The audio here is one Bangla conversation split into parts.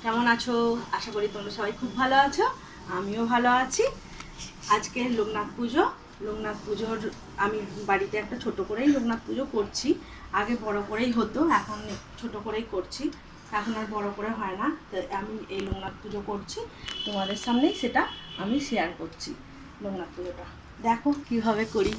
কেমন আছো? আশা করি তোমরা সবাই খুব ভালো আছো। আমিও ভালো আছি। আজকে লোকনাথ পুজোর আমি বাড়িতে একটা ছোট করেই লোকনাথ পুজো করছি। আগে বড় করেই হতো, এখন ছোট করেই করছি। এখন আর বড় করে হয় না। তো আমি এই লোকনাথ পুজো করছি, তোমাদের সামনেই সেটা আমি শেয়ার করছি। লোকনাথ পুজোটা দেখো কীভাবে করি।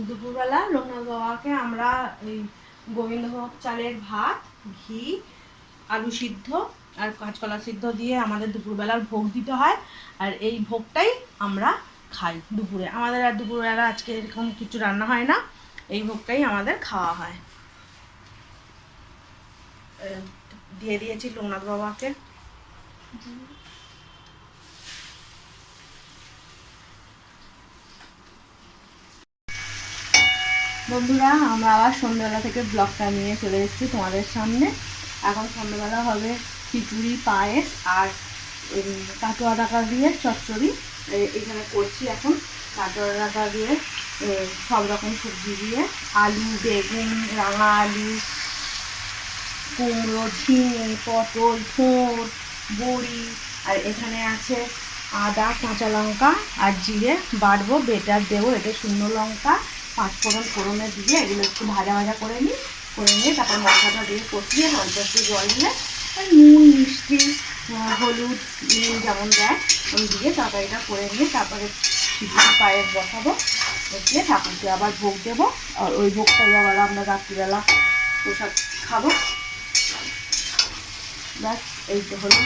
দুপুরবেলা লোকনাথ বাবাকে আমরা এই গোবিন্দভোগ চালের ভাত ঘি, আলু সিদ্ধ আর কাঁচকলা সিদ্ধ দিয়ে আমাদের দুপুরবেলার ভোগ দিতে হয়। আর এই ভোগটাই আমরা খাই দুপুরে। আমাদের আর দুপুরবেলা আজকে এরকম কিছু রান্না হয় না, এই ভোগটাই আমাদের খাওয়া হয়। দিয়ে দিয়েছি লোকনাথ বাবাকে। বন্ধুরা, আমরা আবার সন্ধ্যাবেলা থেকে ব্লগটা নিয়ে চলে এসেছি তোমাদের সামনে। এখন সন্ধ্যাবেলা হবে খিচুড়ি, পায়েস আর কাটোয়া ডাকা দিয়ে চচ্চড়ি এখানে করছি। এখন কাটোয়া ডাকা দিয়ে সব রকম সবজি দিয়ে, আলু, বেগুন, রাঙা আলু, কুমড়ো, ঝিঙে, পটল, থোড়, বড়ি, আর এখানে আছে আদা, কাঁচা লঙ্কা আর জিরে বাটবো, বেটার দেবো। এতে শুকনো লঙ্কা, পাঁচফোড়ন ফোড়নে দিয়ে এগুলো একটু ভাজা ভাজা করে নিয়ে তারপর মশলাটা দিয়ে কষিয়ে অল্প একটু জল দিয়ে নুন, মিষ্টি, হলুদ যেমন দেয় ওই দিয়ে তরকারিটা করে নিয়ে তারপরে খিচুড়ি পায়েস বসাবো, বসিয়ে ঠাকুরকে আবার ভোগ দেবো। আর ওই ভোগটাই আবার আমরা রাত্রিবেলা প্রসাদ খাবো। ব্যাস, এই তো হলো।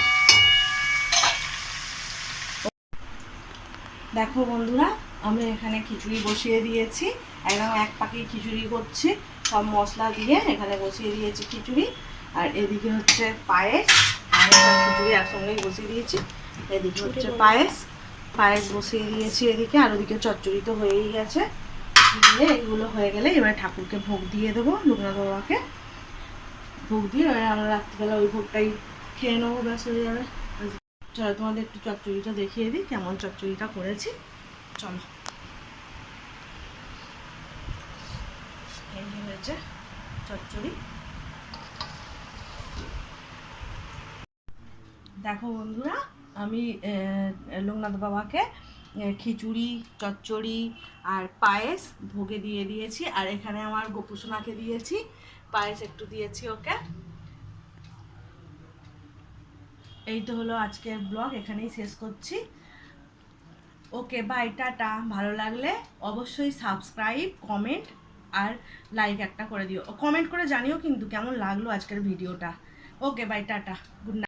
দেখো বন্ধুরা, আমি এখানে খিচুড়ি বসিয়ে দিয়েছি, একদম এক পাখি খিচুড়ি করছি, সব মশলা দিয়ে এখানে বসিয়ে দিয়েছি খিচুড়ি। আর এদিকে হচ্ছে পায়েস, পায়েস আর খিচুড়ি একসঙ্গেই বসিয়ে দিয়েছি। এদিকে হচ্ছে পায়েস বসিয়ে দিয়েছি এদিকে, আর ওদিকে চচ্চড়ি তো হয়েই গেছে। দিয়ে এগুলো হয়ে গেলে এবারে ঠাকুরকে ভোগ দিয়ে দেবো, লোকনাথ বাবাকে ভোগ দিয়ে এবারে আমরা রাত্রিবেলা ওই ভোগটাই খেয়ে নেবো, ব্যাস হয়ে যাবে। চলো তোমাদের একটু চচ্চড়িটা দেখিয়ে দিই কেমন চচ্চড়িটা করেছি। চলো, এই হয়েছে চচ্চড়ি। দেখো বন্ধুরা, আমি লোকনাথ বাবাকে খিচুড়ি, চচ্চড়ি আর পায়েস ভোগে দিয়ে দিয়েছি। আর এখানে আমার গোপুসোনাকে দিয়েছি, পায়েস একটু দিয়েছি ওকে। এই তো হলো আজকের ব্লগ, এখানেই শেষ করছি। ওকে, বাই, টাটা। ভালো লাগলে অবশ্যই সাবস্ক্রাইব, কমেন্ট আর লাইক একটা করে দিও। কমেন্ট করে জানিও কিন্তু কেমন লাগলো আজকের ভিডিওটা। ওকে, বাই, টাটা, গুড নাইট।